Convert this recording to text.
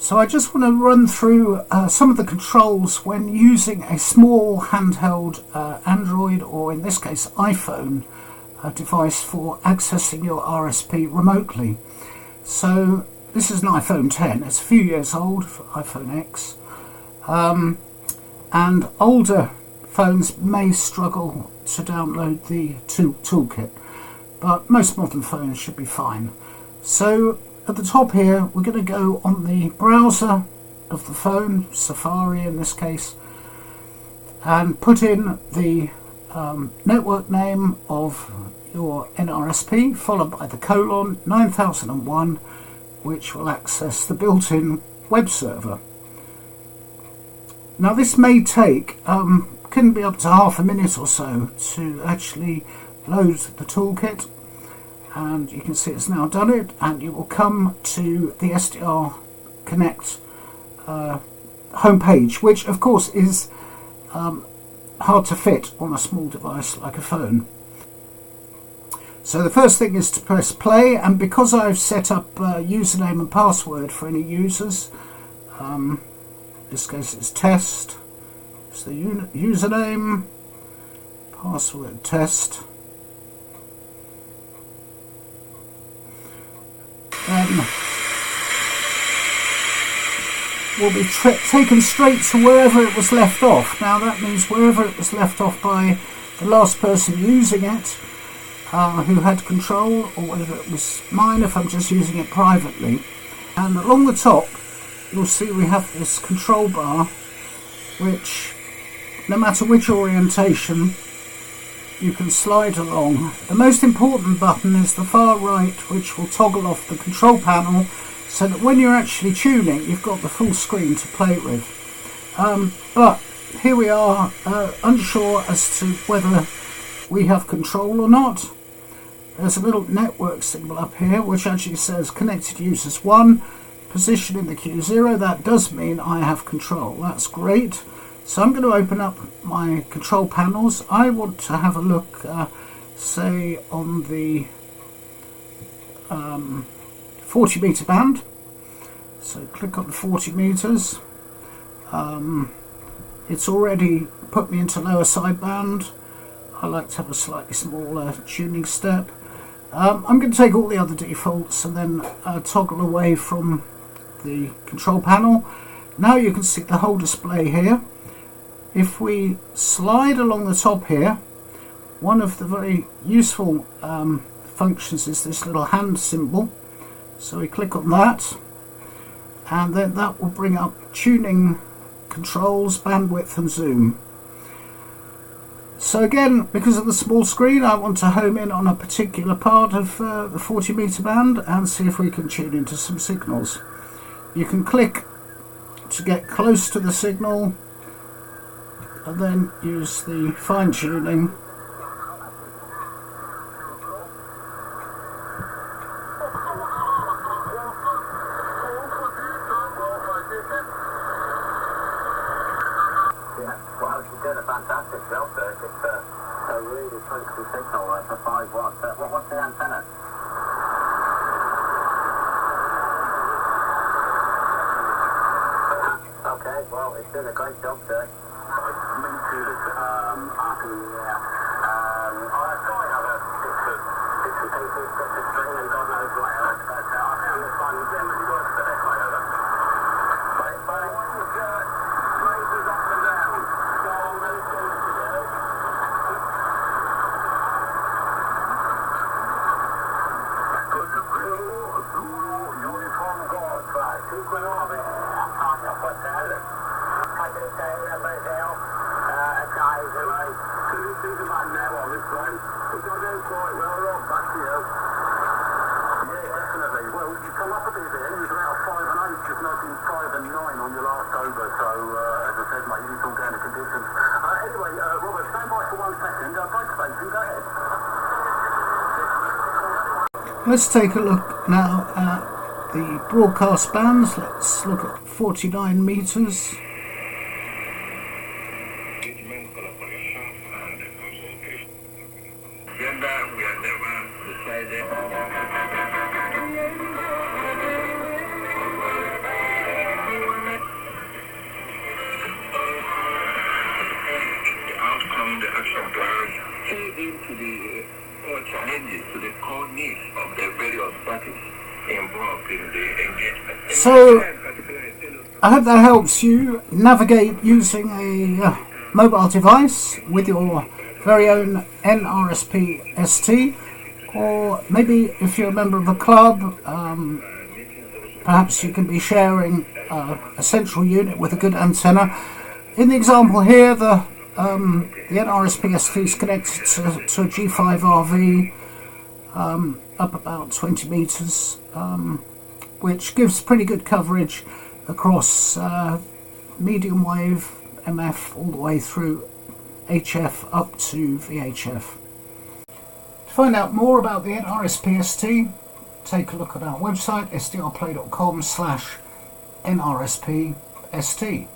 So I just want to run through some of the controls when using a small handheld Android, or in this case iPhone, device for accessing your RSP remotely. So this is an iPhone 10, it's a few years old, for iPhone X, and older phones may struggle to download the toolkit, but most modern phones should be fine. So at the top here, we're going to go on the browser of the phone, Safari in this case, and put in the network name of your nRSP, followed by the colon 9001, which will access the built-in web server. Now this may take, can be up to half a minute or so to actually load the toolkit, and you can see it's now done it, and you will come to the SDR Connect homepage, which of course is hard to fit on a small device like a phone. So the first thing is to press play, and because I've set up username and password for any users, in this case it's test, it's the username, password test, then will be taken straight to wherever it was left off. Now that means wherever it was left off by the last person using it, who had control, or whether it was mine if I'm just using it privately. And along the top you'll see we have this control bar, which no matter which orientation you can slide along. The most important button is the far right, which will toggle off the control panel so that when you're actually tuning you've got the full screen to play with. But here we are, unsure as to whether we have control or not. There's a little network symbol up here which actually says connected users 1, position in the queue 0. That does mean I have control. That's great. So I'm going to open up my control panels. I want to have a look, say, on the 40 meter band. So click on 40 meters. It's already put me into lower sideband. I like to have a slightly smaller tuning step. I'm going to take all the other defaults and then toggle away from the control panel. Now you can see the whole display here. If we slide along the top here, one of the very useful functions is this little hand symbol. So we click on that, and then that will bring up tuning controls, bandwidth and zoom. So again, because of the small screen, I want to home in on a particular part of the 40 meter band and see if we can tune into some signals. You can click to get close to the signal and then use the fine tuning. Doing a fantastic job there. It's a really sensitive signal for 5 watts. What's the antenna? Okay, well, it's doing a great job there. Meters, I tried other bits and pieces, bits of string and God knows what else, but I found this one generally works the best way over. But it raises up and down. Let's take a look now at the broadcast bands. Let's look at 49 meters. to the core challenges, to the core needs of the various parties involved in the engagement. So, I hope that helps you navigate using a mobile device with your very own nRSP-ST, or maybe if you're a member of a club, perhaps you can be sharing a central unit with a good antenna. In the example here, the nRSP-ST is connected to a G5RV up about 20 meters, which gives pretty good coverage across medium wave, MF, all the way through HF up to VHF. To find out more about the nRSP-ST, take a look at our website, sdrplay.com/nRSP-ST.